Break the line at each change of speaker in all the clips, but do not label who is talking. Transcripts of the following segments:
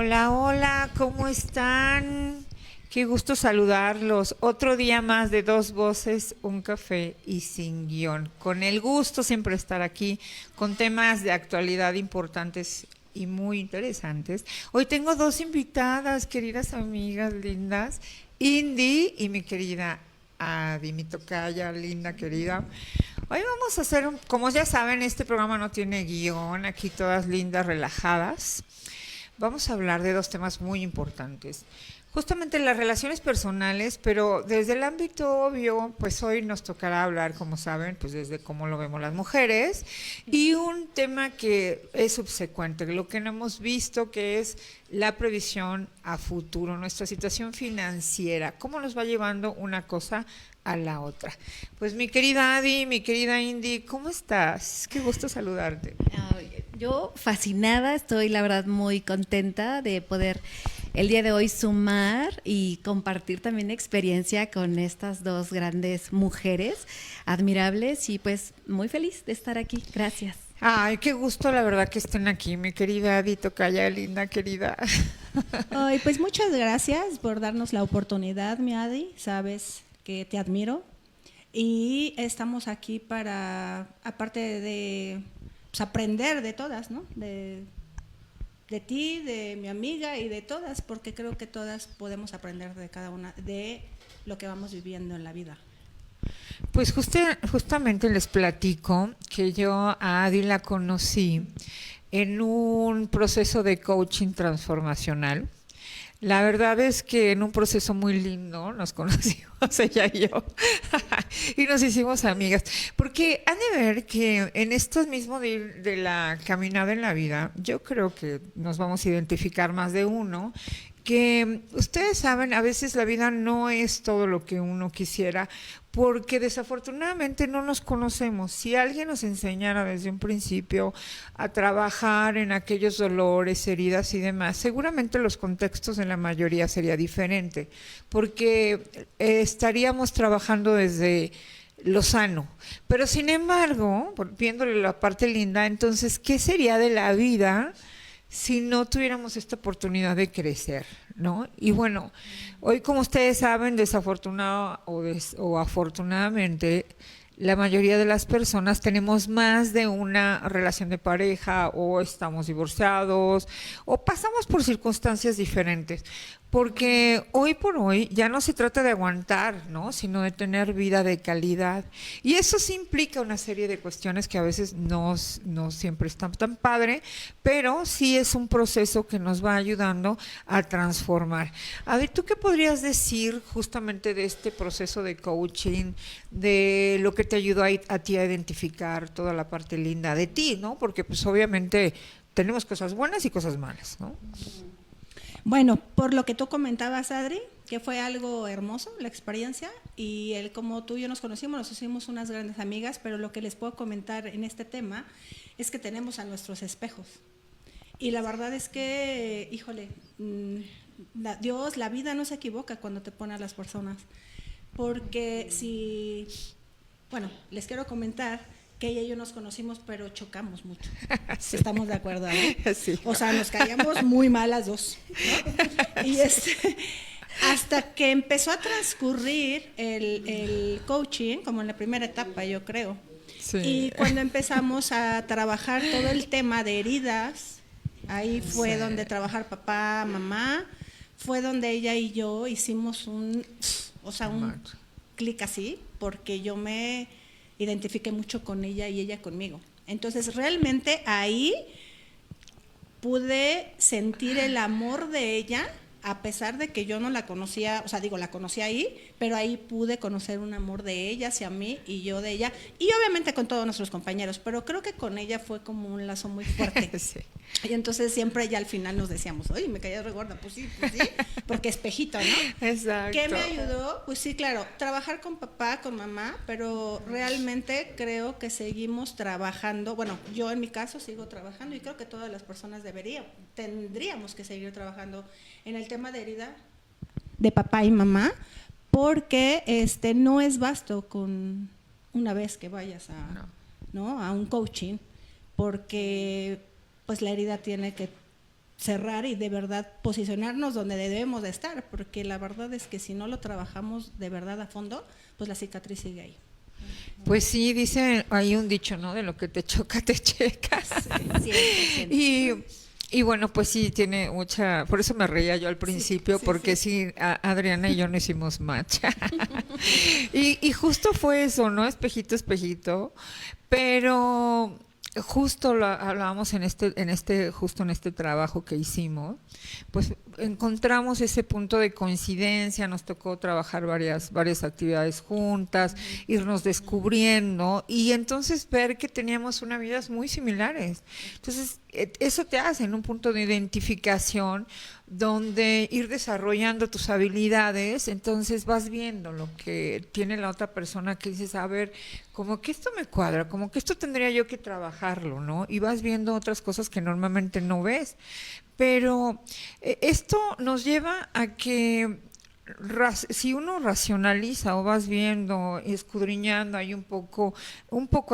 Hola, hola, ¿cómo están? Qué gusto saludarlos. Otro día más de Dos Voces, un café y sin guión. Con el gusto siempre estar aquí con temas de actualidad importantes y muy interesantes. Hoy tengo dos invitadas, queridas amigas lindas, Indy y mi querida Adi, mi tocaya linda, querida. Hoy vamos a hacer, como ya saben, este programa no tiene guión, aquí todas lindas, relajadas. Vamos a hablar de dos temas muy importantes. Justamente las relaciones personales, pero desde el ámbito obvio, pues hoy nos tocará hablar, como saben, pues desde cómo lo vemos las mujeres, y un tema que es subsecuente, lo que no hemos visto, que es la previsión a futuro, nuestra situación financiera, cómo nos va llevando una cosa a la otra. Pues mi querida Adi, mi querida Indy, ¿cómo estás? Qué gusto saludarte.
Yo fascinada, estoy la verdad muy contenta de poder el día de hoy sumar y compartir también experiencia con estas dos grandes mujeres admirables y pues muy feliz de estar aquí. Gracias.
Ay, qué gusto, la verdad, que estén aquí, mi querida Adi Tocaya, linda, querida.
Ay, pues muchas gracias por darnos la oportunidad, mi Adi. Sabes que te admiro. Y estamos aquí para, aparte de pues, aprender de todas, ¿no? De ti, de mi amiga y de todas, porque creo que todas podemos aprender de cada una, de lo que vamos viviendo en la vida.
Pues justamente les platico que yo a Adi la conocí en un proceso de coaching transformacional. La verdad es que en un proceso muy lindo nos conocimos ella y yo y nos hicimos amigas. Porque han de ver que en esto mismo de la caminada en la vida, yo creo que nos vamos a identificar más de uno, que ustedes saben, a veces la vida no es todo lo que uno quisiera, porque desafortunadamente no nos conocemos. Si alguien nos enseñara desde un principio a trabajar en aquellos dolores, heridas y demás, seguramente los contextos en la mayoría sería diferente, porque estaríamos trabajando desde lo sano. Pero sin embargo, viéndole la parte linda, entonces, ¿qué sería de la vida si no tuviéramos esta oportunidad de crecer, ¿no? Y bueno, hoy, como ustedes saben, desafortunado o afortunadamente, la mayoría de las personas tenemos más de una relación de pareja, o estamos divorciados, o pasamos por circunstancias diferentes. Porque hoy por hoy ya no se trata de aguantar, ¿no? Sino de tener vida de calidad. Y eso sí implica una serie de cuestiones que a veces no siempre están tan padre, pero sí es un proceso que nos va ayudando a transformar. A ver, ¿tú qué podrías decir justamente de este proceso de coaching, de lo que te ayudó a ti a identificar toda la parte linda de ti, ¿no? Porque pues obviamente tenemos cosas buenas y cosas malas, ¿no?
Bueno, por lo que tú comentabas, Adri, que fue algo hermoso la experiencia, y él, como tú y yo nos conocimos, nos hicimos unas grandes amigas, pero lo que les puedo comentar en este tema es que tenemos a nuestros espejos. Y la verdad es que, híjole, Dios, la vida no se equivoca cuando te pone a las personas. Porque si, bueno, les quiero comentar que ella y yo nos conocimos, pero chocamos mucho. Sí. ¿Estamos de acuerdo, ¿no?
Sí.
O sea, nos caíamos muy mal las dos, ¿no? Y hasta que empezó a transcurrir el coaching, como en la primera etapa, yo creo. Sí. Y cuando empezamos a trabajar todo el tema de heridas, ahí fue donde trabajar papá, mamá, fue donde ella y yo hicimos un clic así, porque yo me identifiqué mucho con ella y ella conmigo. Entonces, realmente ahí pude sentir el amor de ella, a pesar de que yo no la conocía, o sea, digo, la conocí ahí, pero ahí pude conocer un amor de ella hacia mí y yo de ella, y obviamente con todos nuestros compañeros, pero creo que con ella fue como un lazo muy fuerte. Sí. Y entonces siempre ya al final nos decíamos, oye, me caías re gorda, pues sí, porque espejito, ¿no?
Exacto.
¿Qué me ayudó? Pues sí, claro, trabajar con papá, con mamá, pero realmente creo que seguimos trabajando, bueno, yo en mi caso sigo trabajando y creo que todas las personas tendríamos que seguir trabajando en el tema de herida de papá y mamá, porque no es basto con una vez que vayas a un coaching, porque pues la herida tiene que cerrar y de verdad posicionarnos donde debemos de estar, porque la verdad es que si no lo trabajamos de verdad a fondo, pues la cicatriz sigue ahí.
Pues sí, dice, hay un dicho, ¿no? De lo que te choca, te checas.
Sí, 100%.
Y bueno, pues sí, tiene mucha, por eso me reía yo al principio, porque sí, Adriana y yo no hicimos match. Y justo fue eso, ¿no? Espejito, espejito, pero justo lo hablábamos justo en este trabajo que hicimos, pues encontramos ese punto de coincidencia, nos tocó trabajar varias actividades juntas, irnos descubriendo y entonces ver que teníamos unas vidas muy similares. Entonces, eso te hace en un punto de identificación donde ir desarrollando tus habilidades, entonces vas viendo lo que tiene la otra persona que dices, a ver, como que esto me cuadra, como que esto tendría yo que trabajarlo, ¿no? Y vas viendo otras cosas que normalmente no ves. Pero esto nos lleva a que si uno racionaliza o vas viendo, escudriñando, hay un poco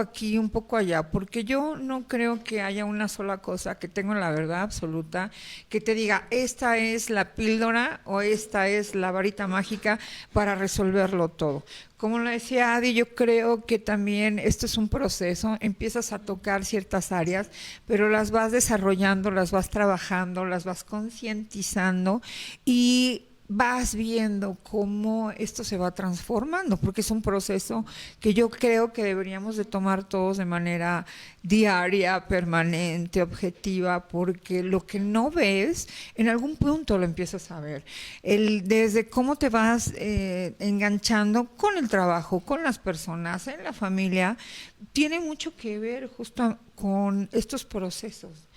aquí, un poco allá, porque yo no creo que haya una sola cosa que tenga la verdad absoluta, que te diga, esta es la píldora o esta es la varita mágica para resolverlo todo. Como lo decía Adi, yo creo que también esto es un proceso, empiezas a tocar ciertas áreas, pero las vas desarrollando, las vas trabajando, las vas concientizando y vas viendo cómo esto se va transformando, porque es un proceso que yo creo que deberíamos de tomar todos de manera diaria, permanente, objetiva, porque lo que no ves, en algún punto lo empiezas a ver. Desde cómo te vas enganchando con el trabajo, con las personas, en la familia, tiene mucho que ver justo con estos procesos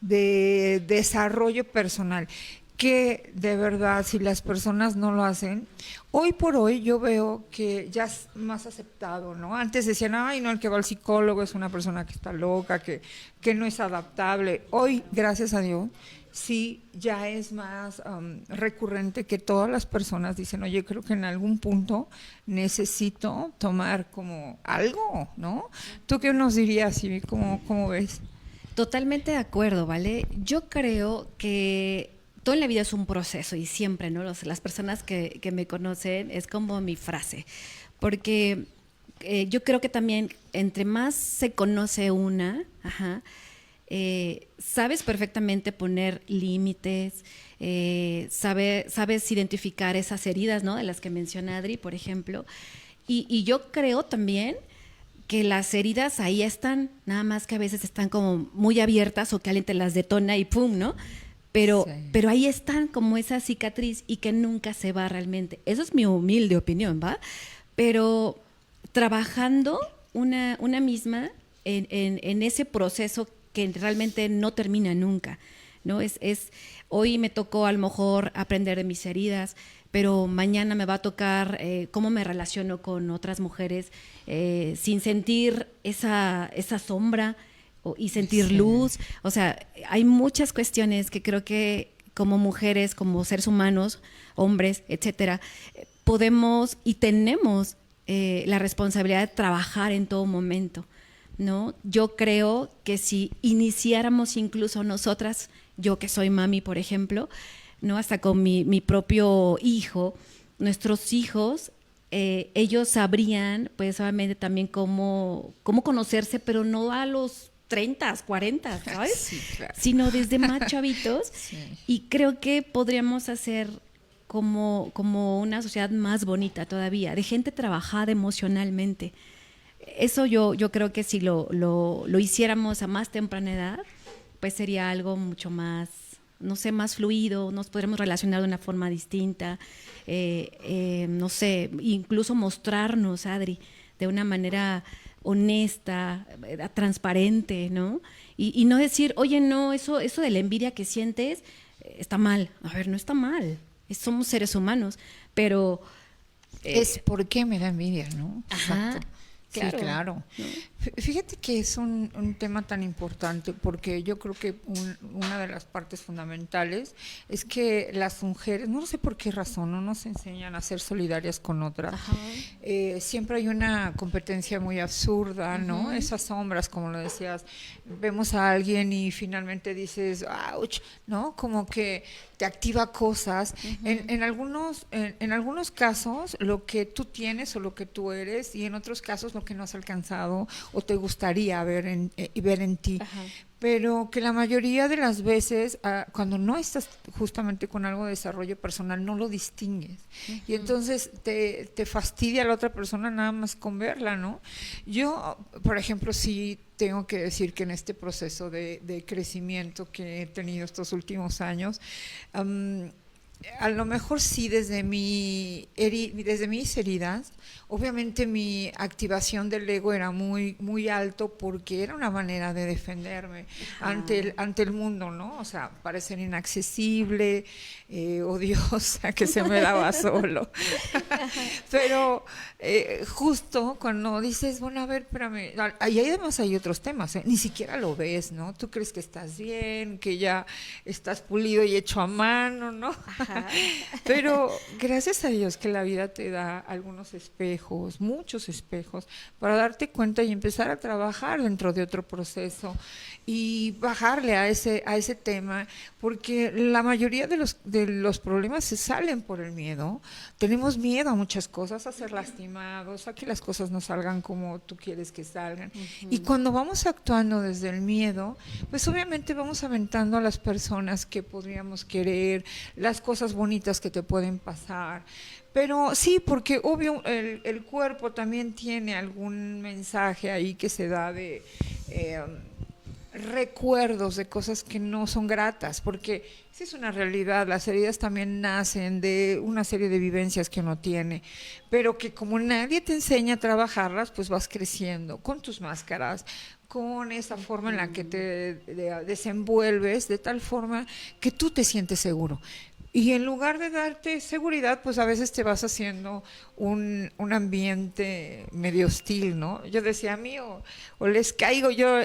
de desarrollo personal, que de verdad si las personas no lo hacen, hoy por hoy yo veo que ya es más aceptado, ¿no? Antes decían, ay, no, el que va al psicólogo es una persona que está loca, que no es adaptable. Hoy, gracias a Dios, sí ya es más recurrente que todas las personas dicen, oye, creo que en algún punto necesito tomar como algo, ¿no? ¿Tú qué nos dirías, Ivy? ¿Cómo ves?
Totalmente de acuerdo, ¿vale? Yo creo que todo en la vida es un proceso y siempre, ¿no? Las personas que me conocen es como mi frase, porque yo creo que también entre más se conoce una, sabes perfectamente poner límites, sabes identificar esas heridas, ¿no? De las que menciona Adri, por ejemplo, y yo creo también que las heridas ahí están, nada más que a veces están como muy abiertas o que alguien te las detona y pum, ¿no? Pero ahí están como esa cicatriz y que nunca se va realmente. Eso es mi humilde opinión, ¿va? Pero trabajando una misma en ese proceso que realmente no termina nunca, ¿no? Hoy me tocó a lo mejor aprender de mis heridas, pero mañana me va a tocar cómo me relaciono con otras mujeres sin sentir esa sombra y sentir luz. O sea, hay muchas cuestiones que creo que como mujeres, como seres humanos, hombres, etcétera, podemos y tenemos la responsabilidad de trabajar en todo momento, ¿no? Yo creo que si iniciáramos incluso nosotras, yo que soy mami, por ejemplo, ¿no? Hasta con mi propio hijo, nuestros hijos, ellos sabrían, pues obviamente también cómo conocerse, pero no a los 30, 40, ¿sabes?
Sí, claro.
Sino desde más chavitos.
Sí.
Y creo que podríamos hacer como una sociedad más bonita todavía, de gente trabajada emocionalmente. Eso yo creo que si lo hiciéramos a más temprana edad, pues sería algo mucho más, no sé, más fluido, nos podríamos relacionar de una forma distinta, no sé, incluso mostrarnos, Adri, de una manera honesta, transparente, ¿no? Y no decir, oye, no, eso de la envidia que sientes está mal. A ver, no está mal, somos seres humanos, pero...
es por qué me da envidia, ¿no?
Ajá,
Exacto.
claro.
Sí, claro.
¿No?
Fíjate que es un tema tan importante porque yo creo que una de las partes fundamentales es que las mujeres, no sé por qué razón, no nos enseñan a ser solidarias con otras. Siempre hay una competencia muy absurda, ¿no? Esas sombras, como lo decías, vemos a alguien y finalmente dices, ouch, ¿no? Como que te activa cosas. En algunos casos lo que tú tienes o lo que tú eres, y en otros casos lo que no has alcanzado o te gustaría ver en ti. Pero que la mayoría de las veces, cuando no estás justamente con algo de desarrollo personal, no lo distingues. Y entonces te fastidia a la otra persona nada más con verla, ¿no? Yo, por ejemplo, sí tengo que decir que en este proceso de crecimiento que he tenido estos últimos años, a lo mejor sí desde mis heridas, obviamente mi activación del ego era muy, muy alto porque era una manera de defenderme ante el mundo, ¿no? O sea, parecer inaccesible, odiosa, que se me daba solo. Pero justo cuando dices, bueno, a ver, espérame, y además hay otros temas, ni siquiera lo ves, ¿no? Tú crees que estás bien, que ya estás pulido y hecho a mano, ¿no? Pero gracias a Dios que la vida te da algunos espejos, muchos espejos, para darte cuenta y empezar a trabajar dentro de otro proceso y bajarle a ese tema, porque la mayoría de los problemas se salen por el miedo. Tenemos miedo a muchas cosas, a ser lastimados, a que las cosas no salgan como tú quieres que salgan. Y cuando vamos actuando desde el miedo, pues obviamente vamos aventando a las personas que podríamos querer, las cosas bonitas que te pueden pasar. Pero sí, porque obvio el cuerpo también tiene algún mensaje ahí que se da de recuerdos de cosas que no son gratas, porque sí es una realidad, las heridas también nacen de una serie de vivencias que uno tiene, pero que como nadie te enseña a trabajarlas, pues vas creciendo con tus máscaras, con esa forma en la que te desenvuelves, de tal forma que tú te sientes seguro. Y en lugar de darte seguridad, pues a veces te vas haciendo un ambiente medio hostil, ¿no? Yo decía, a mí o les caigo, yo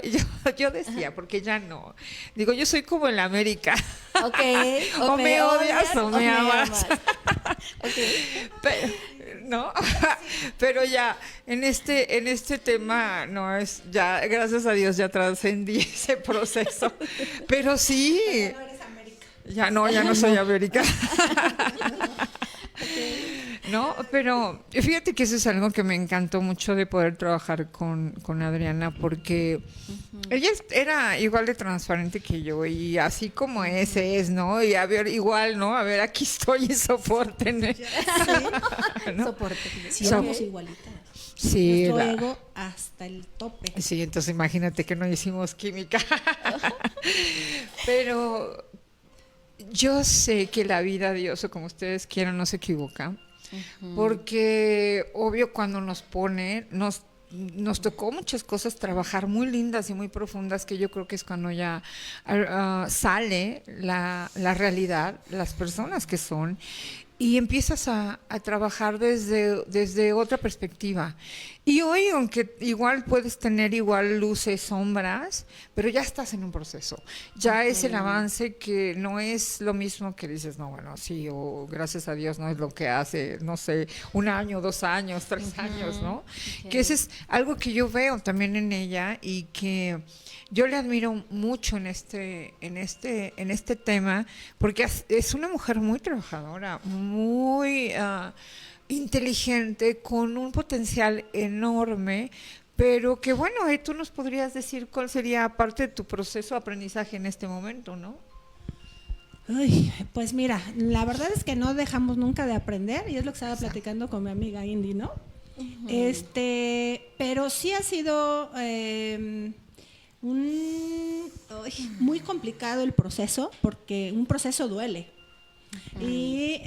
decía, porque ya no. Digo, yo soy como en la América.
Okay,
o me odias o me amas. Pero, ¿no? Pero ya, en este tema, no es, ya, gracias a Dios, ya trascendí ese proceso. Pero sí. Ya no soy América. No, pero fíjate que eso es algo que me encantó mucho de poder trabajar con Adriana, porque ella era igual de transparente que yo, y así como es, ¿no? Y a ver, igual, ¿no? A ver, aquí estoy y soporten.
Sí.
¿No?
Soporte.
Sí, somos igualitas.
Sí,
nuestro ego hasta el tope.
Sí, entonces imagínate que no hicimos química. Pero yo sé que la vida, Dios, o como ustedes quieran, no se equivoca, porque obvio cuando nos pone, nos tocó muchas cosas trabajar muy lindas y muy profundas, que yo creo que es cuando ya sale la realidad, las personas que son, y empiezas a trabajar desde otra perspectiva. Y hoy, aunque igual puedes tener igual luces, sombras, pero ya estás en un proceso. Ya es el avance, que no es lo mismo que dices, no, bueno, sí, o gracias a Dios no es lo que hace, no sé, 1 año, 2 años, 3 años, ¿no? Que ese es algo que yo veo también en ella y que yo le admiro mucho en este tema, porque es una mujer muy trabajadora, muy inteligente, con un potencial enorme, pero que bueno, tú nos podrías decir cuál sería parte de tu proceso de aprendizaje en este momento, ¿no?
Uy, pues mira, la verdad es que no dejamos nunca de aprender, y es lo que estaba platicando con mi amiga Indy, ¿no? Pero sí ha sido muy complicado el proceso, porque un proceso duele. Y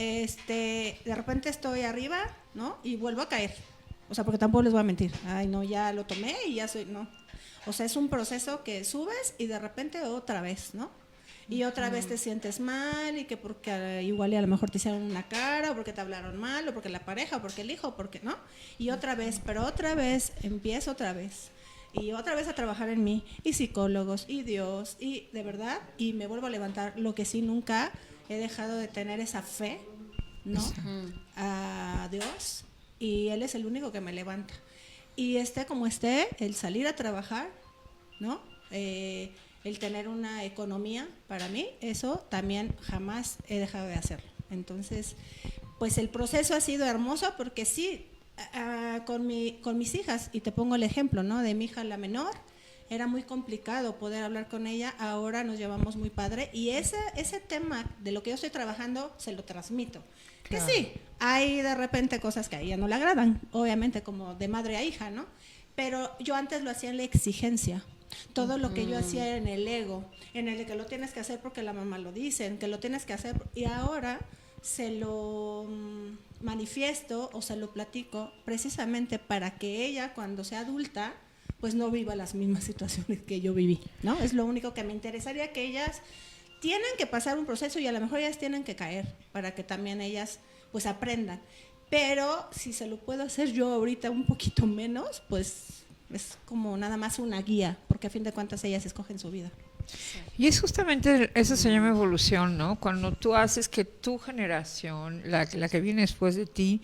de repente estoy arriba, ¿no? Y vuelvo a caer. O sea, porque tampoco les voy a mentir. Ay, no, ya lo tomé y ya soy, no. O sea, es un proceso que subes y de repente otra vez, ¿no? Y otra vez te sientes mal, y que porque igual y a lo mejor te hicieron una cara, o porque te hablaron mal, o porque la pareja, o porque el hijo, o porque, ¿no? Y otra vez, pero otra vez, empiezo otra vez. y otra vez a trabajar en mí, y psicólogos, y Dios, y de verdad, y me vuelvo a levantar. Lo que sí nunca he dejado de tener esa fe, ¿no? A Dios, y Él es el único que me levanta. Y esté como esté, el salir a trabajar, ¿no? El tener una economía, para mí, eso también jamás he dejado de hacerlo. Entonces, pues el proceso ha sido hermoso porque sí, con mis hijas, y te pongo el ejemplo, ¿no? De mi hija la menor, era muy complicado poder hablar con ella, ahora nos llevamos muy padre, y ese tema de lo que yo estoy trabajando se lo transmito. Claro. Que sí, hay de repente cosas que a ella no le agradan, obviamente como de madre a hija, ¿no? Pero yo antes lo hacía en la exigencia. Todo lo que yo hacía era en el ego, en el de que lo tienes que hacer porque la mamá lo dice, que lo tienes que hacer, y ahora se lo manifiesto o se lo platico precisamente para que ella, cuando sea adulta, pues no viva las mismas situaciones que yo viví, ¿no? Es lo único que me interesaría, que ellas tienen que pasar un proceso y a lo mejor ellas tienen que caer para que también ellas pues aprendan. Pero si se lo puedo hacer yo ahorita un poquito menos, pues es como nada más una guía, porque a fin de cuentas ellas escogen su vida.
Y es justamente, eso se llama evolución, ¿no? Cuando tú haces que tu generación, la que viene después de ti,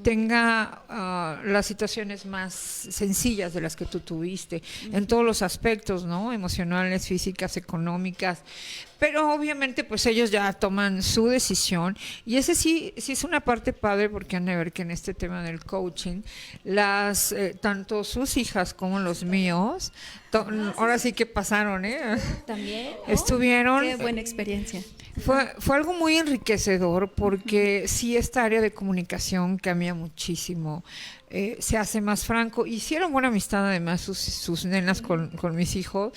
tenga las situaciones más sencillas de las que tú tuviste, en todos los aspectos, ¿no? Emocionales, físicas, económicas. Pero obviamente pues ellos ya toman su decisión, y ese sí es una parte padre, porque han de ver que en este tema del coaching, tanto sus hijas como los míos, ahora sí que pasaron,
también
estuvieron.
Qué buena experiencia.
Fue algo muy enriquecedor, porque sí, esta área de comunicación cambia muchísimo, se hace más franco. Hicieron buena amistad además sus nenas con mis hijos,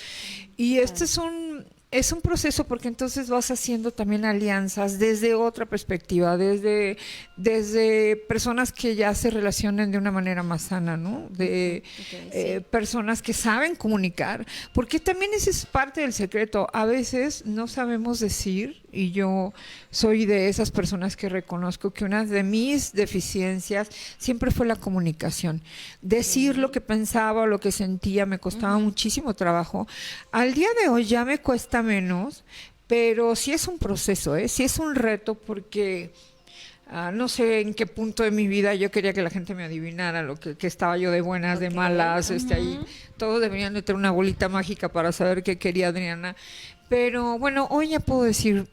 y este es un proceso, porque entonces vas haciendo también alianzas desde otra perspectiva, desde personas que ya se relacionan de una manera más sana, ¿no? Personas que saben comunicar, porque también ese es parte del secreto. A veces no sabemos decir, y yo soy de esas personas que reconozco que una de mis deficiencias siempre fue la comunicación. Decir lo que pensaba o lo que sentía me costaba muchísimo trabajo. Al día de hoy ya me cuesta menos, pero sí es un proceso, sí es un reto, porque no sé en qué punto de mi vida yo quería que la gente me adivinara lo que estaba yo de buenas, de malas, ahí todos deberían de tener una bolita mágica para saber qué quería Adriana. Pero bueno, hoy ya puedo decir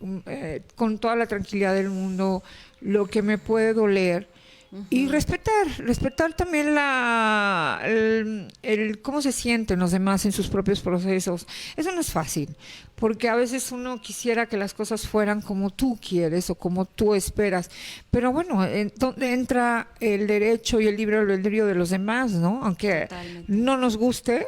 con toda la tranquilidad del mundo lo que me puede doler, y respetar también el cómo se sienten los demás en sus propios procesos. Eso no es fácil, porque a veces uno quisiera que las cosas fueran como tú quieres o como tú esperas, pero bueno, donde entra el derecho y el libre albedrío de los demás, ¿no? Aunque no nos guste,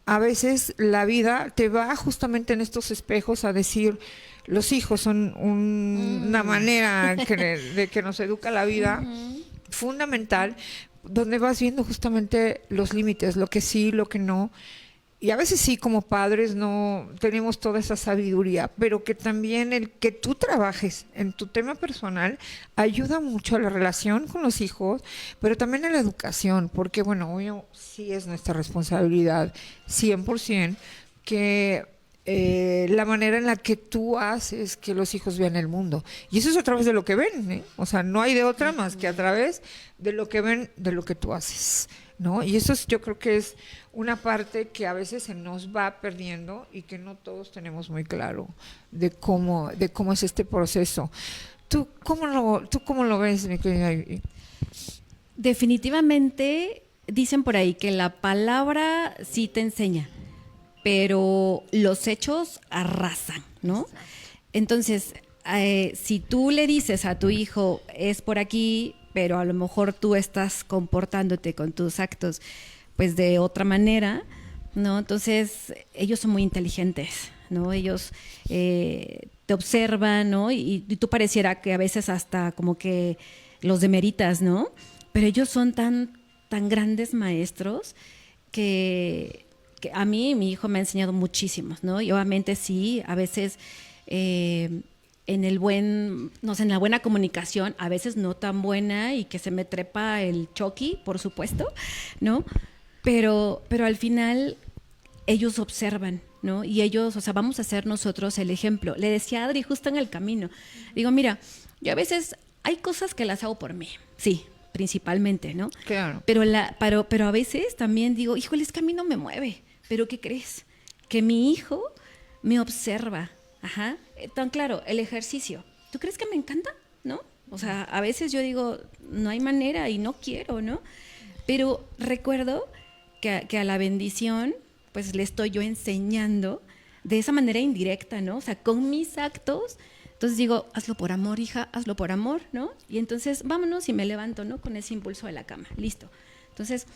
a veces la vida te va justamente en estos espejos a decir: los hijos son una manera de que nos educa la vida fundamental, donde vas viendo justamente los límites, lo que sí, lo que no. Y a veces sí, como padres no tenemos toda esa sabiduría, pero que también el que tú trabajes en tu tema personal ayuda mucho a la relación con los hijos, pero también a la educación, porque bueno, obvio, sí es nuestra responsabilidad 100% que la manera en la que tú haces que los hijos vean el mundo. Y eso es a través de lo que ven, o sea, no hay de otra más que a través de lo que ven, de lo que tú haces, ¿no? Y eso yo creo que es una parte que a veces se nos va perdiendo y que no todos tenemos muy claro de cómo es este proceso. ¿Tú cómo lo ves, mi querida Ivy?
Definitivamente dicen por ahí que la palabra sí te enseña, pero los hechos arrasan, ¿no? Entonces, si tú le dices a tu hijo, es por aquí, pero a lo mejor tú estás comportándote con tus actos pues de otra manera, ¿no? Entonces ellos son muy inteligentes, ¿no? Ellos te observan, ¿no? Y tú pareciera que a veces hasta como que los demeritas, ¿no? Pero ellos son tan grandes maestros que a mí mi hijo me ha enseñado muchísimo, ¿no? Y obviamente sí, a veces en la buena comunicación, a veces no tan buena, y que se me trepa el choqui, por supuesto, ¿no? pero al final ellos observan, ¿no? Y ellos, o sea, vamos a ser nosotros el ejemplo. Le decía a Adri justo en el camino, digo, mira, yo a veces hay cosas que las hago por mí, sí, principalmente, ¿no?
Claro.
Pero a veces también digo, híjole, es que a mí no me mueve, pero ¿qué crees? Que mi hijo me observa, ajá, tan claro, el ejercicio. ¿Tú crees que me encanta? ¿No? O sea, a veces yo digo, no hay manera y no quiero, ¿no? Pero recuerdo que a la bendición, pues le estoy yo enseñando de esa manera indirecta, ¿no? O sea, con mis actos. Entonces digo, hazlo por amor, hija, hazlo por amor, ¿no? Y entonces vámonos y me levanto, ¿no? Con ese impulso de la cama, listo. Entonces,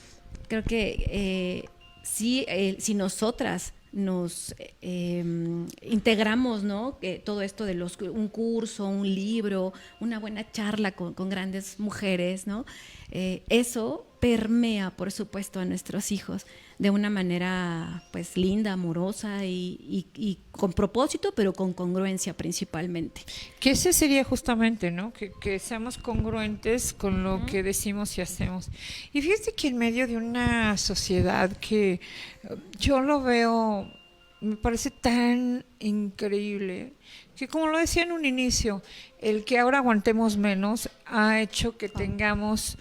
creo que si nosotras nos integramos, ¿no? Todo esto de un curso, un libro, una buena charla con grandes mujeres, ¿no? Eso permea, por supuesto, a nuestros hijos de una manera, pues, linda, amorosa y con propósito, pero con congruencia principalmente.
Que ese sería justamente, ¿no? Que seamos congruentes con lo que decimos y hacemos. Y fíjate que en medio de una sociedad que yo lo veo, me parece tan increíble, que como lo decía en un inicio, el que ahora aguantemos menos ha hecho que tengamos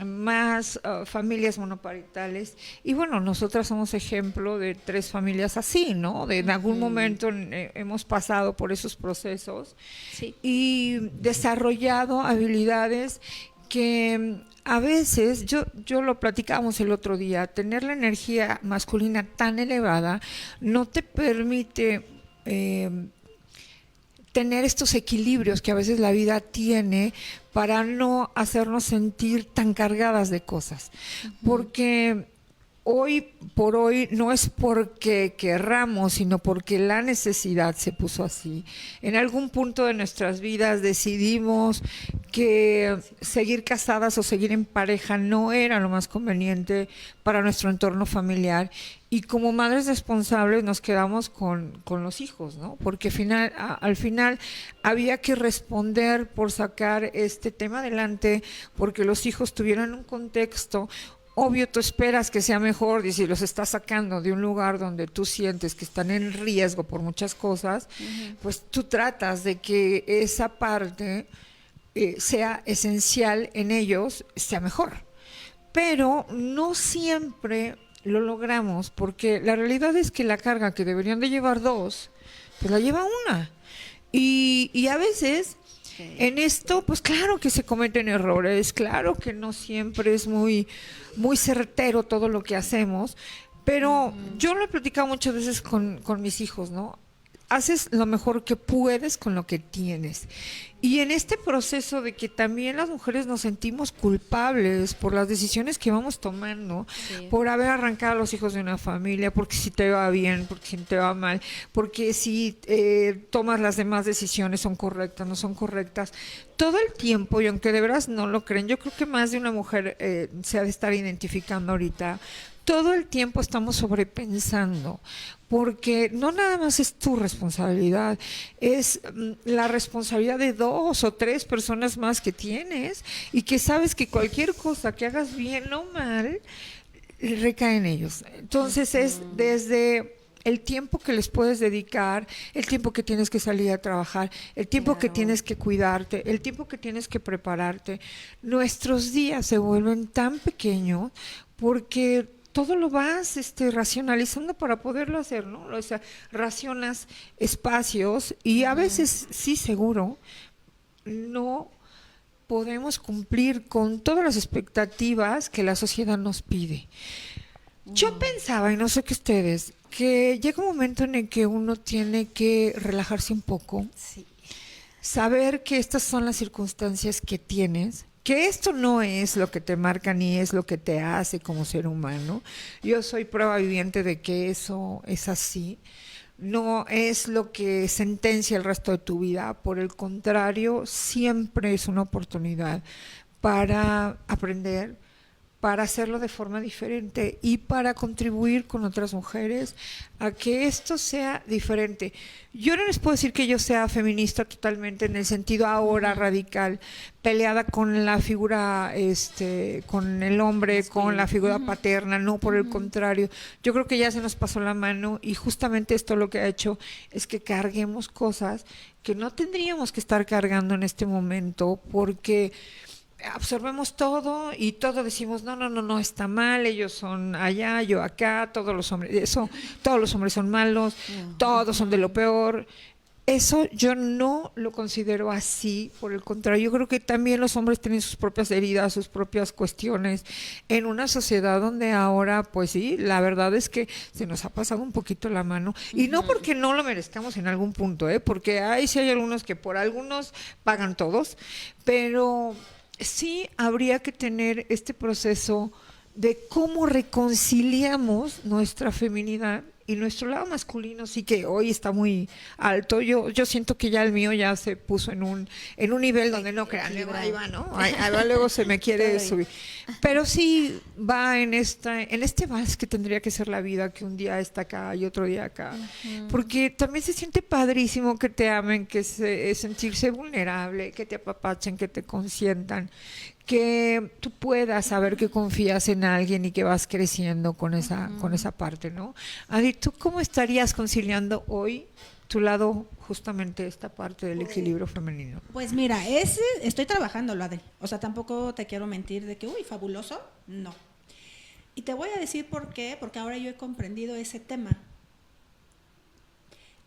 más familias monoparentales. Y bueno, nosotras somos ejemplo de 3 familias así, ¿no? En algún momento hemos pasado por esos procesos,
Sí.
y desarrollado habilidades que a veces, yo lo platicábamos el otro día, tener la energía masculina tan elevada no te permite tener estos equilibrios que a veces la vida tiene para no hacernos sentir tan cargadas de cosas. Porque hoy por hoy no es porque querramos, sino porque la necesidad se puso así. En algún punto de nuestras vidas decidimos que seguir casadas o seguir en pareja no era lo más conveniente para nuestro entorno familiar, y como madres responsables nos quedamos con los hijos, ¿no? Porque al final había que responder por sacar este tema adelante, porque los hijos tuvieran un contexto. Obvio, tú esperas que sea mejor, y si los estás sacando de un lugar donde tú sientes que están en riesgo por muchas cosas, pues tú tratas de que esa parte sea esencial en ellos, sea mejor. Pero no siempre lo logramos, porque la realidad es que la carga que deberían de llevar 2, pues la lleva una. Y a veces en esto, pues claro que se cometen errores, claro que no siempre es muy certero todo lo que hacemos, pero yo lo he platicado muchas veces con mis hijos, ¿no? Haces lo mejor que puedes con lo que tienes. Y en este proceso de que también las mujeres nos sentimos culpables por las decisiones que vamos tomando, por haber arrancado a los hijos de una familia, porque si te va bien, porque si te va mal, porque si tomas las demás decisiones son correctas, no son correctas, todo el tiempo, y aunque de veras no lo creen, yo creo que más de una mujer se ha de estar identificando ahorita, todo el tiempo estamos sobrepensando, porque no nada más es tu responsabilidad, es la responsabilidad de 2 o 3 personas más que tienes, y que sabes que cualquier cosa que hagas bien o mal recae en ellos. Entonces es desde el tiempo que les puedes dedicar, el tiempo que tienes que salir a trabajar, el tiempo que tienes que cuidarte, el tiempo que tienes que prepararte. Nuestros días se vuelven tan pequeños porque todo lo vas racionalizando para poderlo hacer, ¿no? O sea, racionas espacios, y a veces, sí, seguro, no podemos cumplir con todas las expectativas que la sociedad nos pide. Yo pensaba, y no sé qué ustedes, que llega un momento en el que uno tiene que relajarse un poco, saber que estas son las circunstancias que tienes, que esto no es lo que te marca ni es lo que te hace como ser humano. Yo soy prueba viviente de que eso es así. No es lo que sentencia el resto de tu vida. Por el contrario, siempre es una oportunidad para aprender, para hacerlo de forma diferente y para contribuir con otras mujeres a que esto sea diferente. Yo no les puedo decir que yo sea feminista totalmente en el sentido ahora radical, peleada con la figura, con el hombre, con la figura paterna, no, por el contrario. Yo creo que ya se nos pasó la mano y justamente esto lo que ha hecho es que carguemos cosas que no tendríamos que estar cargando en este momento, porque absorbemos todo y todo decimos no está mal, ellos son allá, yo acá, todos los hombres son malos, todos son de lo peor. Eso yo no lo considero así, por el contrario, yo creo que también los hombres tienen sus propias heridas, sus propias cuestiones, en una sociedad donde ahora, pues sí, la verdad es que se nos ha pasado un poquito la mano, y no porque no lo merezcamos en algún punto, porque sí hay algunos que por algunos pagan todos, pero sí habría que tener este proceso de cómo reconciliamos nuestra feminidad y nuestro lado masculino. Sí que hoy está muy alto. Yo siento que ya el mío ya se puso en un nivel donde no crean, ahí va, ¿no? Ahí va, luego se me quiere subir. Pero sí va en este vals que tendría que ser la vida, que un día está acá y otro día acá. Porque también se siente padrísimo que te amen, que sentirse vulnerable, que te apapachen, que te consientan, que tú puedas saber que confías en alguien y que vas creciendo con esa parte, ¿no? Adi, ¿tú cómo estarías conciliando hoy tu lado, justamente esta parte del equilibrio femenino?
Pues mira, estoy trabajándolo, Adel. O sea, tampoco te quiero mentir de que, uy, fabuloso, no. Y te voy a decir por qué, porque ahora yo he comprendido ese tema.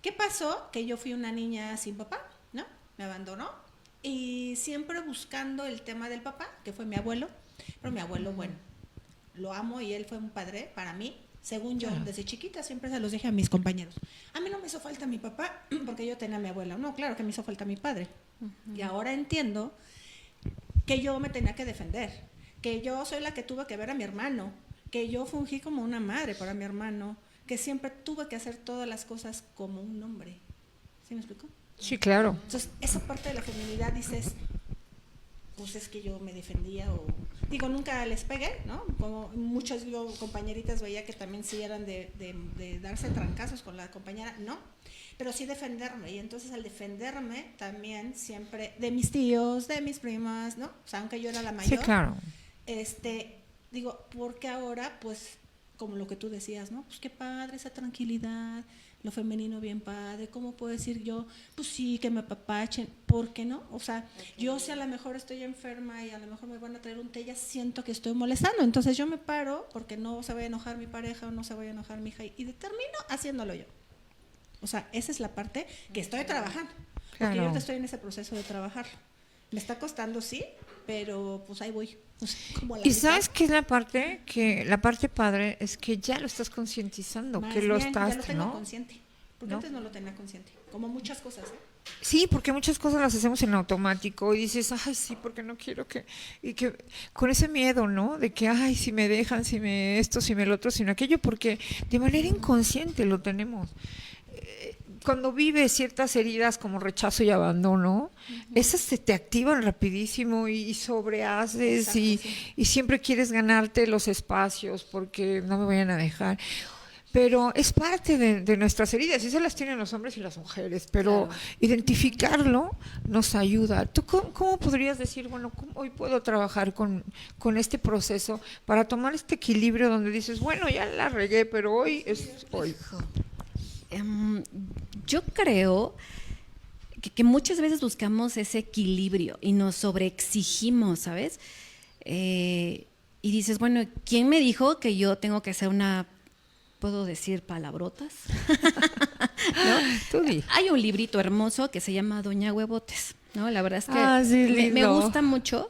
¿Qué pasó? Que yo fui una niña sin papá, ¿no? Me abandonó. Y siempre buscando el tema del papá, que fue mi abuelo. Pero mi abuelo, bueno, lo amo y él fue un padre para mí. Según yo, desde chiquita siempre se los dije a mis compañeros. A mí no me hizo falta mi papá porque yo tenía a mi abuela. No, claro que me hizo falta mi padre. Y ahora entiendo que yo me tenía que defender, que yo soy la que tuve que ver a mi hermano, que yo fungí como una madre para mi hermano, que siempre tuve que hacer todas las cosas como un hombre. ¿Sí me explico?
Sí, claro.
Entonces, esa parte de la feminidad dices, pues es que yo me defendía o... Digo, nunca les pegué, ¿no? Como muchas compañeritas veía que también sí eran de darse trancazos con la compañera, no, pero sí defenderme. Y entonces al defenderme también siempre, de mis tíos, de mis primas, ¿no? O sea, aunque yo era la mayor.
Sí, claro.
Digo, porque ahora, pues, como lo que tú decías, ¿no? Pues qué padre esa tranquilidad, lo femenino bien padre, ¿cómo puedo decir yo? Pues sí, que me apapachen, ¿por qué no? O sea, yo si a lo mejor estoy enferma y a lo mejor me van a traer un té, ya siento que estoy molestando, entonces yo me paro porque no se vaya a enojar mi pareja o no se vaya a enojar mi hija y termino haciéndolo yo. O sea, esa es la parte que estoy trabajando, porque yo ahorita estoy en ese proceso de trabajarlo. Me está costando, sí, pero pues ahí voy. Pues,
y sabes qué es la parte padre es que ya lo estás concientizando, que lo estás,
ya lo tengo,
¿no?
Consciente, porque antes no lo tenía consciente, como muchas cosas,
Sí, porque muchas cosas las hacemos en automático y dices, ay, sí, porque no quiero y que con ese miedo, ¿no? De que, ay, si me dejan, si me esto, si me lo otro, si no aquello, porque de manera inconsciente lo tenemos. Cuando vives ciertas heridas como rechazo y abandono, esas se te activan rapidísimo y sobrehaces. Exacto, y siempre quieres ganarte los espacios porque no me vayan a dejar. Pero es parte de nuestras heridas, y se las tienen los hombres y las mujeres, pero claro, identificarlo nos ayuda. ¿Tú cómo podrías decir, bueno, cómo hoy puedo trabajar con este proceso para tomar este equilibrio donde dices, bueno, ya la regué, pero hoy es hoy?
Yo creo que muchas veces buscamos ese equilibrio y nos sobreexigimos, ¿sabes? Y dices, bueno, ¿quién me dijo que yo tengo que ser una... ¿Puedo decir palabrotas? ¿No? Hay un librito hermoso que se llama Doña Huevotes, ¿no? La verdad es que
sí,
me gusta mucho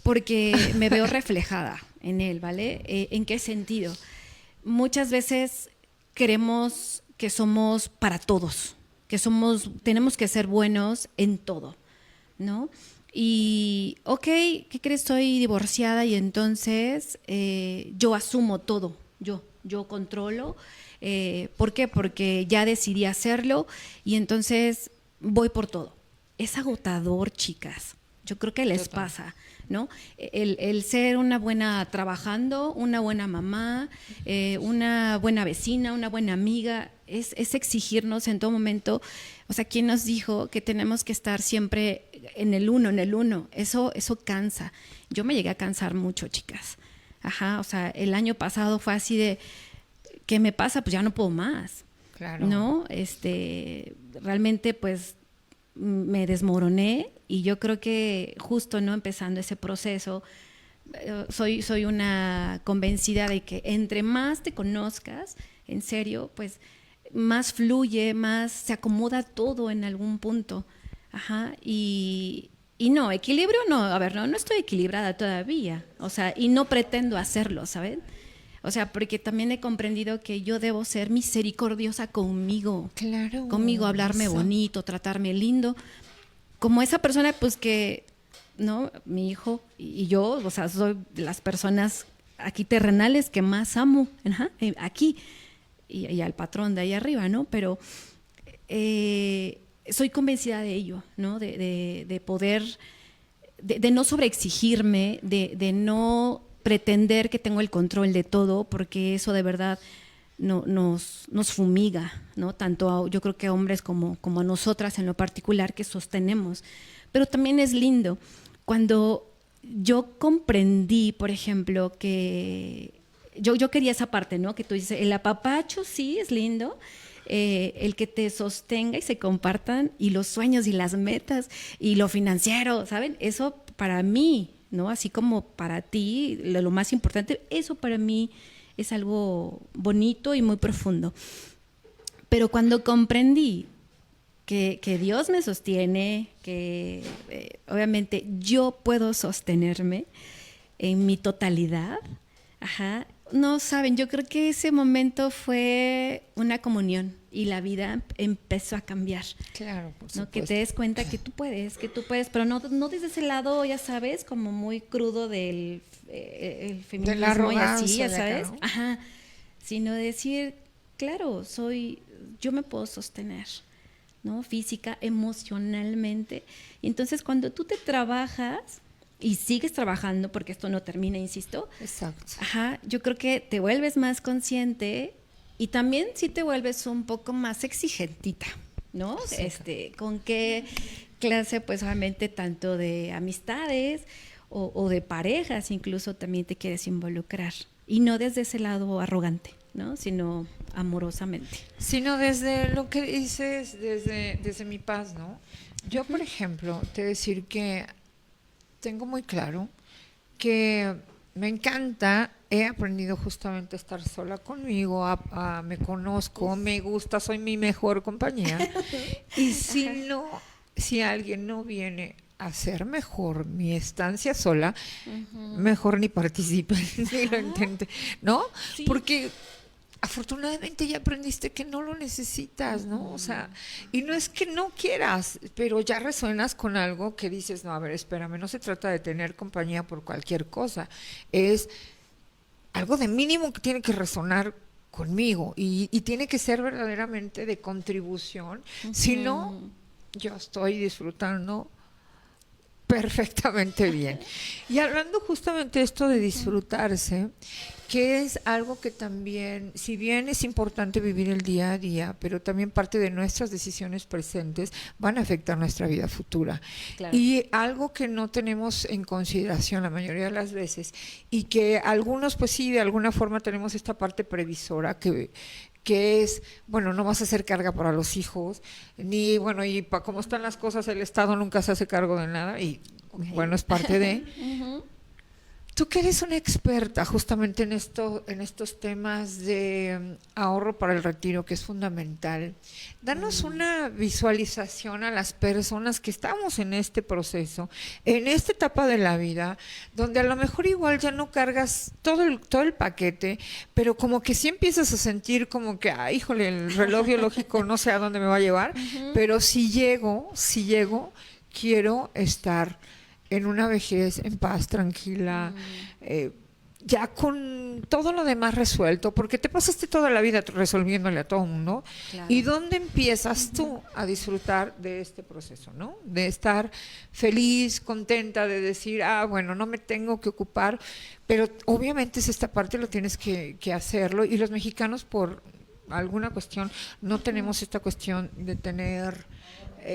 porque me veo reflejada en él, ¿vale? ¿En qué sentido? Muchas veces creemos que somos para todos, que tenemos que ser buenos en todo, ¿no? Y, ok, ¿qué crees? Estoy divorciada y entonces yo asumo todo, yo controlo. ¿Por qué? Porque ya decidí hacerlo y entonces voy por todo. Es agotador, chicas. Yo creo que les
Total.
pasa, ¿no? El ser una buena trabajando, una buena mamá, una buena vecina, una buena amiga, es exigirnos en todo momento. O sea, ¿quién nos dijo que tenemos que estar siempre en el uno, en el uno? Eso cansa. Yo me llegué a cansar mucho, chicas. Ajá, o sea, el año pasado fue así de, ¿qué me pasa? Pues ya no puedo más,
Claro.
¿no? Realmente, pues, me desmoroné y yo creo que justo, ¿no? Empezando ese proceso, soy una convencida de que entre más te conozcas, en serio, pues más fluye, más se acomoda todo en algún punto. Ajá, y no, equilibrio no, a ver, no estoy equilibrada todavía, o sea, y no pretendo hacerlo, ¿saben? O sea, porque también he comprendido que yo debo ser misericordiosa
Claro.
conmigo, hablarme
Eso.
bonito, tratarme lindo, como esa persona, pues que, ¿no? Mi hijo y yo, o sea, soy de las personas aquí terrenales que más amo, ajá, aquí, y al patrón de ahí arriba, ¿no? Pero soy convencida de ello, ¿no? De poder, de no sobreexigirme, de no pretender que tengo el control de todo, porque eso de verdad nos fumiga, ¿no? Tanto yo creo que a hombres como a nosotras en lo particular que sostenemos. Pero también es lindo cuando yo comprendí, por ejemplo, que yo quería esa parte, ¿no? Que tú dices, el apapacho sí es lindo, el que te sostenga y se compartan, y los sueños y las metas y lo financiero, ¿saben? Eso para mí, ¿no? Así como para ti, lo más importante, eso para mí es algo bonito y muy profundo. Pero cuando comprendí que Dios me sostiene, que obviamente yo puedo sostenerme en mi totalidad, ajá, no saben, yo creo que ese momento fue una comunión y la vida empezó a cambiar.
Claro, por
¿No? Que te
supuesto.
des cuenta que tú puedes, pero no desde ese lado, ya sabes, como muy crudo del el feminismo y así,
arrogancia
ya
de acá,
sabes,
¿no?
ajá, sino decir, claro, yo me puedo sostener, ¿no? Física, emocionalmente. Y entonces cuando tú te trabajas y sigues trabajando, porque esto no termina, insisto,
Exacto.
ajá, yo creo que te vuelves más consciente y también sí te vuelves un poco más exigentita, ¿no?
Exacto.
Con qué clase, pues obviamente tanto de amistades o de parejas incluso también te quieres involucrar. Y no desde ese lado arrogante, ¿no? Sino amorosamente.
Sino desde lo que dices, desde mi paz, ¿no? Yo, por ejemplo, te voy a decir que tengo muy claro que me encanta, he aprendido justamente a estar sola conmigo, me conozco, me gusta, soy mi mejor compañía. Y si alguien no viene a hacer mejor mi estancia sola, mejor ni participe, ni lo intente, ¿no?
Sí.
Porque afortunadamente ya aprendiste que no lo necesitas, ¿no? O sea, y no es que no quieras, pero ya resuenas con algo que dices, no, a ver, espérame, no se trata de tener compañía por cualquier cosa, es algo de mínimo que tiene que resonar conmigo y tiene que ser verdaderamente de contribución, si no, yo estoy disfrutando perfectamente bien. Y hablando justamente de esto de disfrutarse, que es algo que también, si bien es importante vivir el día a día, pero también parte de nuestras decisiones presentes van a afectar nuestra vida futura.
Claro.
Y algo que no tenemos en consideración la mayoría de las veces, y que algunos pues sí, de alguna forma tenemos esta parte previsora que es, bueno, no vas a hacer carga para los hijos, ni, bueno, y para cómo están las cosas, el Estado nunca se hace cargo de nada, y bueno, es parte de... Tú que eres una experta justamente en estos temas de ahorro para el retiro, que es fundamental, danos una visualización a las personas que estamos en este proceso, en esta etapa de la vida, donde a lo mejor igual ya no cargas todo el paquete, pero como que sí empiezas a sentir como que, ay, híjole, el reloj biológico no sé a dónde me va a llevar, pero si llego, quiero estar en una vejez en paz, tranquila, ya con todo lo demás resuelto, porque te pasaste toda la vida resolviéndole a todo el mundo,
Claro.
¿y dónde empiezas tú a disfrutar de este proceso, ¿no? De estar feliz, contenta, de decir, bueno, no me tengo que ocupar, pero obviamente es esta parte, lo tienes que hacerlo, y los mexicanos por alguna cuestión no tenemos esta cuestión de tener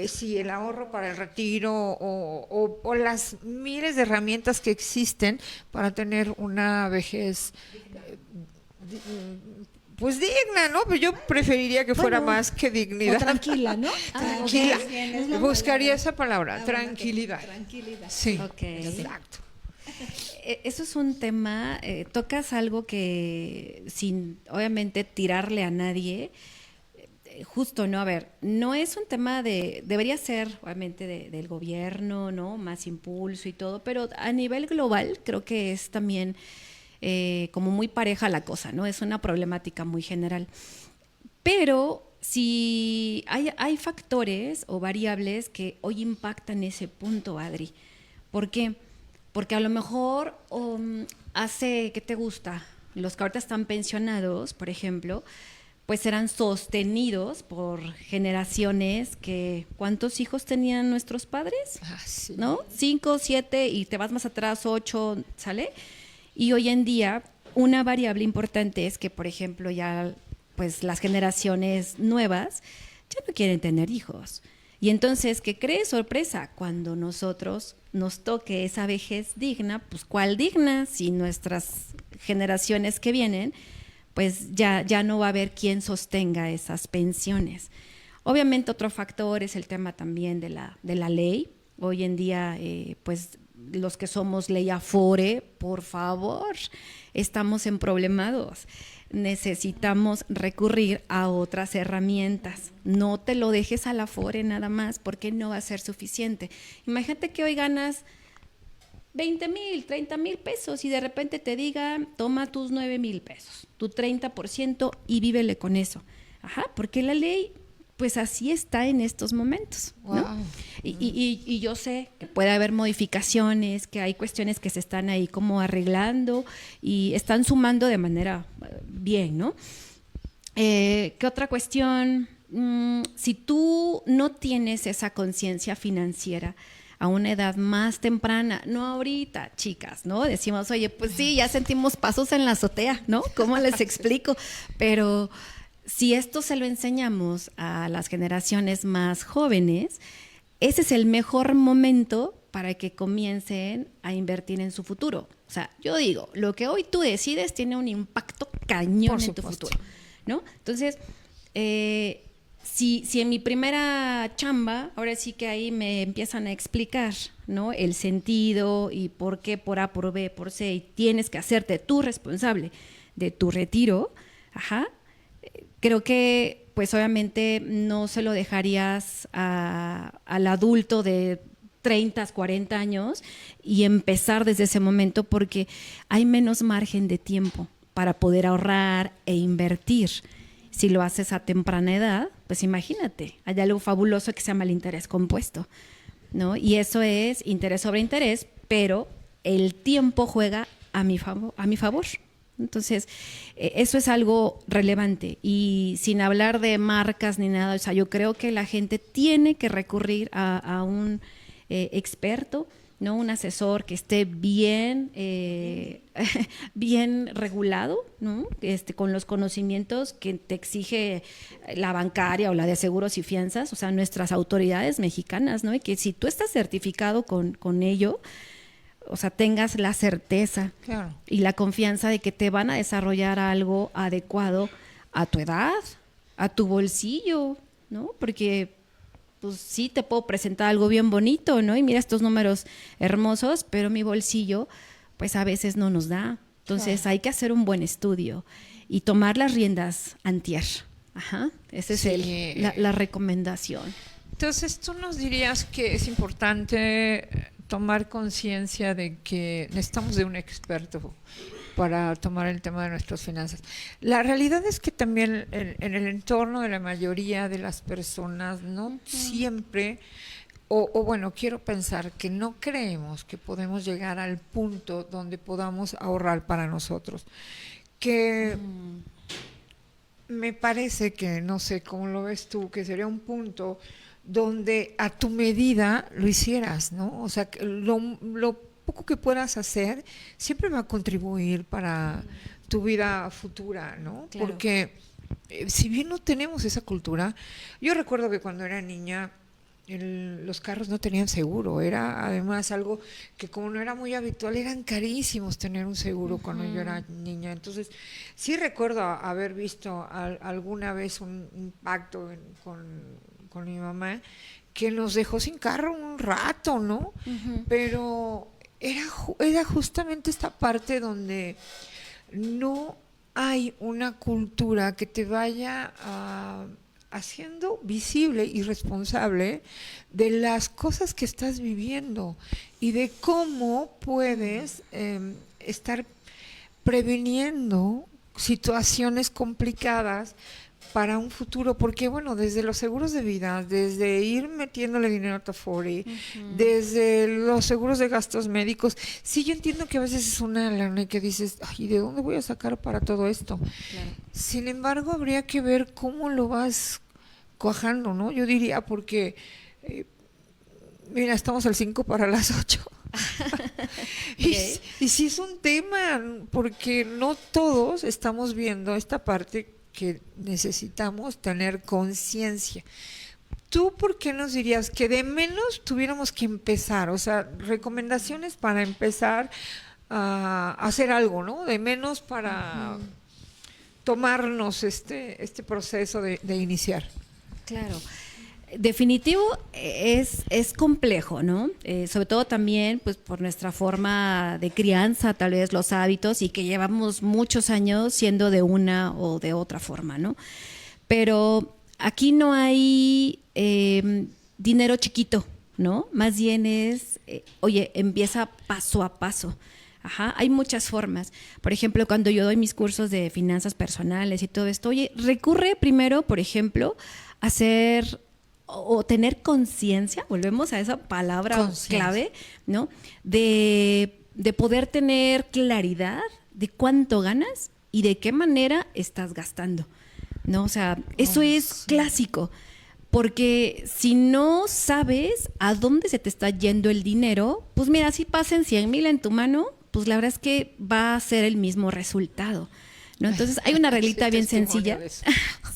sí, el ahorro para el retiro o las miles de herramientas que existen para tener una vejez pues digna, ¿no? Pero yo preferiría que fuera
Bueno,
más que
O
dignidad.
tranquila, ¿no?
Tranquila.
Ok, bien, es la
Buscaría
palabra.
esa palabra,
Bueno,
tranquilidad.
tranquilidad.
Sí,
Ok.
exacto.
Eso es un tema, tocas algo que sin obviamente tirarle a nadie, justo, ¿no? A ver, no es un tema debería ser obviamente del gobierno, ¿no? Más impulso y todo, pero a nivel global creo que es también como muy pareja la cosa, ¿no? Es una problemática muy general. Pero si hay factores o variables que hoy impactan ese punto, Adri. ¿Por qué? Porque a lo mejor hace, ¿qué te gusta? Los que ahorita están pensionados, por ejemplo, pues eran sostenidos por generaciones que, ¿cuántos hijos tenían nuestros padres?
Sí.
¿No? 5, 7 y te vas más atrás, 8, ¿sale? Y hoy en día una variable importante es que, por ejemplo, ya pues las generaciones nuevas ya no quieren tener hijos. Y entonces, ¿qué crees? Sorpresa, cuando nosotros nos toque esa vejez digna, pues ¿cuál digna? Si nuestras generaciones que vienen, pues ya no va a haber quien sostenga esas pensiones. Obviamente otro factor es el tema también de la ley. Hoy en día, pues los que somos ley Afore, por favor, estamos en problemados. Necesitamos recurrir a otras herramientas. No te lo dejes a la Afore nada más, porque no va a ser suficiente. Imagínate que hoy ganas 20,000, 30,000 pesos y de repente te digan, toma tus 9,000 pesos, tu 30% y vívele con eso. Ajá, porque la ley, pues así está en estos momentos, ¿no?
Wow.
Y yo sé que puede haber modificaciones, que hay cuestiones que se están ahí como arreglando y están sumando de manera bien, ¿no? ¿Qué otra cuestión? Si tú no tienes esa conciencia financiera a una edad más temprana, no ahorita, chicas, ¿no? Decimos, oye, pues sí, ya sentimos pasos en la azotea, ¿no? ¿Cómo les explico? Pero si esto se lo enseñamos a las generaciones más jóvenes, ese es el mejor momento para que comiencen a invertir en su futuro. O sea, yo digo, lo que hoy tú decides tiene un impacto cañón en tu futuro, ¿no? Entonces, si en mi primera chamba, ahora sí que ahí me empiezan a explicar, ¿no? El sentido y por qué, por A, por B, por C, y tienes que hacerte tú responsable de tu retiro, ajá, creo que pues obviamente no se lo dejarías al adulto de 30, 40 años y empezar desde ese momento porque hay menos margen de tiempo para poder ahorrar e invertir. Si lo haces a temprana edad, pues imagínate, hay algo fabuloso que se llama el interés compuesto, ¿no? Y eso es interés sobre interés, pero el tiempo juega a mi favor. Entonces, eso es algo relevante y sin hablar de marcas ni nada, o sea, yo creo que la gente tiene que recurrir a un experto, ¿no? Un asesor que esté bien, bien regulado, ¿no? Con los conocimientos que te exige la bancaria o la de seguros y fianzas, o sea, nuestras autoridades mexicanas, ¿no? Y que si tú estás certificado con ello, o sea, tengas la certeza y la confianza de que te van a desarrollar algo adecuado a tu edad, a tu bolsillo, ¿no? Porque pues sí te puedo presentar algo bien bonito, ¿no? Y mira estos números hermosos, pero mi bolsillo pues a veces no nos da. Entonces hay que hacer un buen estudio y tomar las riendas antier. Ajá, esa es la recomendación.
Entonces, ¿tú nos dirías que es importante tomar conciencia de que necesitamos de un experto para tomar el tema de nuestras finanzas? La realidad es que también en el entorno de la mayoría de las personas no siempre o bueno, quiero pensar que no creemos que podemos llegar al punto donde podamos ahorrar para nosotros. Que me parece que, no sé cómo lo ves tú, que sería un punto donde a tu medida lo hicieras, ¿no? O sea, que lo poco que puedas hacer siempre va a contribuir para tu vida futura, ¿no?
Claro.
Porque si bien no tenemos esa cultura, yo recuerdo que cuando era niña los carros no tenían seguro, era además algo que como no era muy habitual, eran carísimos tener un seguro cuando yo era niña. Entonces, sí recuerdo haber visto alguna vez un pacto con mi mamá que nos dejó sin carro un rato, ¿no? Pero era justamente esta parte donde no hay una cultura que te vaya haciendo visible y responsable de las cosas que estás viviendo y de cómo puedes estar previniendo situaciones complicadas para un futuro, porque bueno, desde los seguros de vida, desde ir metiéndole dinero a Tafori, desde los seguros de gastos médicos, sí, yo entiendo que a veces es una lana y que dices, ay, ¿de dónde voy a sacar para todo esto?
Claro.
Sin embargo, habría que ver cómo lo vas cuajando, ¿no? Yo diría, porque mira, estamos al 5 para las 8. Y sí es un tema, porque no todos estamos viendo esta parte que necesitamos tener conciencia. ¿Tú por qué nos dirías que de menos tuviéramos que empezar? O sea, recomendaciones para empezar a hacer algo, ¿no? De menos para tomarnos este proceso de iniciar.
Claro. Definitivo es complejo, ¿no? Sobre todo también pues por nuestra forma de crianza, tal vez los hábitos y que llevamos muchos años siendo de una o de otra forma, ¿no? Pero aquí no hay dinero chiquito, ¿no? Más bien es, oye, empieza paso a paso. Ajá, hay muchas formas. Por ejemplo, cuando yo doy mis cursos de finanzas personales y todo esto, oye, recurre primero, por ejemplo, a hacer o tener conciencia, volvemos a esa palabra clave, ¿no? De poder tener claridad de cuánto ganas y de qué manera estás gastando, ¿no? O sea, eso es clásico, porque si no sabes a dónde se te está yendo el dinero, pues mira, si pasen 100,000 en tu mano, pues la verdad es que va a ser el mismo resultado, ¿no? Entonces hay una reglita bien sencilla.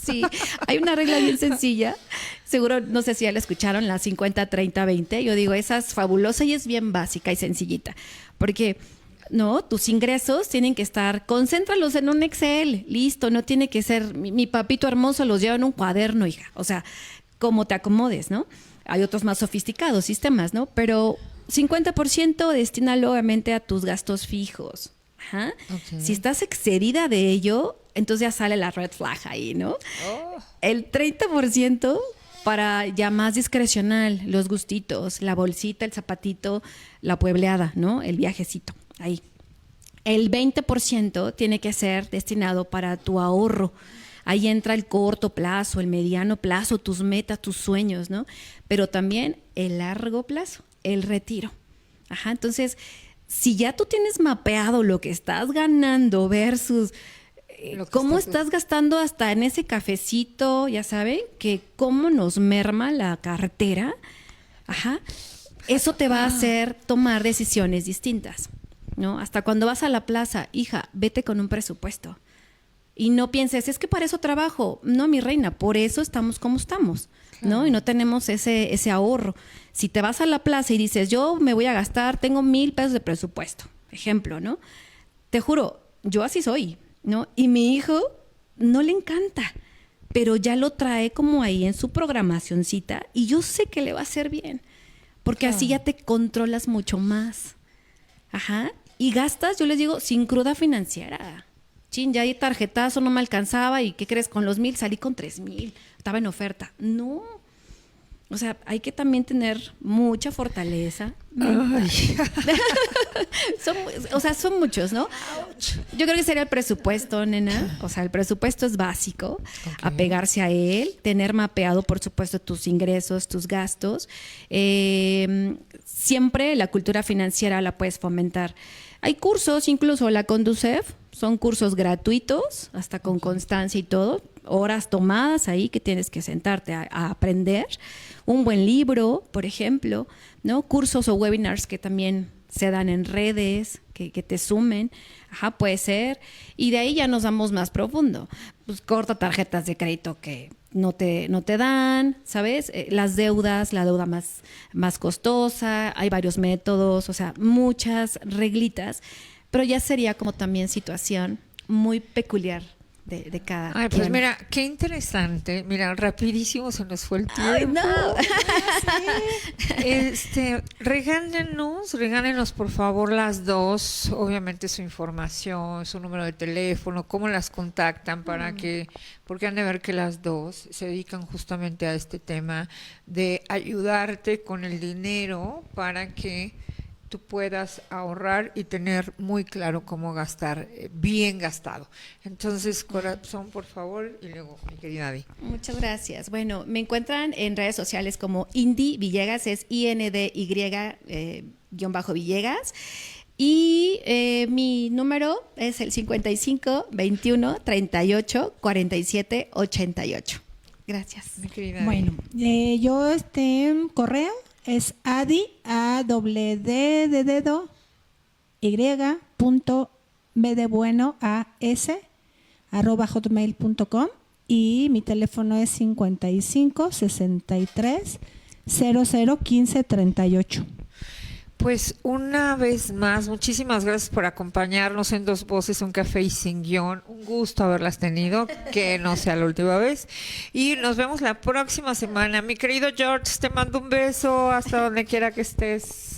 Sí, hay una regla bien sencilla. Seguro, no sé si ya la escucharon, la 50-30-20. Yo digo, esa es fabulosa y es bien básica y sencillita. Porque, no, tus ingresos tienen que estar, concéntralos en un Excel, listo, no tiene que ser, mi papito hermoso los lleva en un cuaderno, hija. O sea, como te acomodes, ¿no? Hay otros más sofisticados sistemas, ¿no? Pero 50% destínalo obviamente a tus gastos fijos. Ajá. Okay. Si estás excedida de ello, entonces ya sale la red flag ahí, ¿no? El 30% para ya más discrecional, los gustitos, la bolsita, el zapatito, la puebleada, ¿no? El viajecito, ahí. El 20% tiene que ser destinado para tu ahorro. Ahí entra el corto plazo, el mediano plazo, tus metas, tus sueños, ¿no? Pero también el largo plazo, el retiro. Ajá, entonces, si ya tú tienes mapeado lo que estás ganando versus cómo estás gastando hasta en ese cafecito, ya saben, que cómo nos merma la cartera, ajá, eso te va a hacer tomar decisiones distintas, ¿no? Hasta cuando vas a la plaza, hija, vete con un presupuesto. Y no pienses, es que para eso trabajo. No, mi reina, por eso estamos como estamos, ¿no? Y no tenemos ese ahorro. Si te vas a la plaza y dices, yo me voy a gastar, tengo 1,000 pesos de presupuesto, ejemplo, ¿no? Te juro, yo así soy, ¿no? Y mi hijo no le encanta, pero ya lo trae como ahí en su programacioncita y yo sé que le va a hacer bien, porque así ya te controlas mucho más. Ajá. Y gastas, yo les digo, sin cruda financiera. Chin, ya hay tarjetazo, no me alcanzaba y ¿qué crees? Con los 1,000 salí con 3,000, estaba en oferta. No. O sea, hay que también tener mucha fortaleza.
Ay.
Son muchos, ¿no? Yo creo que sería el presupuesto, nena. O sea, el presupuesto es básico, apegarse a él, tener mapeado, por supuesto, tus ingresos, tus gastos. Siempre la cultura financiera la puedes fomentar. Hay cursos, incluso la Conducef, son cursos gratuitos, hasta con constancia y todo, horas tomadas ahí que tienes que sentarte a aprender. Un buen libro, por ejemplo, ¿no? Cursos o webinars que también se dan en redes, que te sumen, puede ser. Y de ahí ya nos vamos más profundo. Pues corta tarjetas de crédito que no te dan, ¿sabes? Las deudas, la deuda más costosa, hay varios métodos, o sea, muchas reglitas, pero ya sería como también situación muy peculiar de cada
Ay, pues
quien.
mira, qué interesante. Mira, rapidísimo se nos fue el tiempo.
¡Ay, no!
Regálenos por favor las dos, obviamente su información, su número de teléfono, cómo las contactan porque han de ver que las dos se dedican justamente a este tema de ayudarte con el dinero para que tú puedas ahorrar y tener muy claro cómo gastar, bien gastado. Entonces, corazón, por favor, y luego, mi querida Adi.
Muchas gracias. Bueno, me encuentran en redes sociales como Indy Villegas, es INDY-Villegas. Y mi número es el 55 21 38 47 88. Gracias.
Mi querida Adi.
Bueno, yo correo es adi @hotmail.com y mi teléfono es 55 63 00 15 38.
Pues una vez más, muchísimas gracias por acompañarnos en Dos Voces, un café y sin guión. Un gusto haberlas tenido, que no sea la última vez. Y nos vemos la próxima semana. Mi querido George, te mando un beso hasta donde quiera que estés.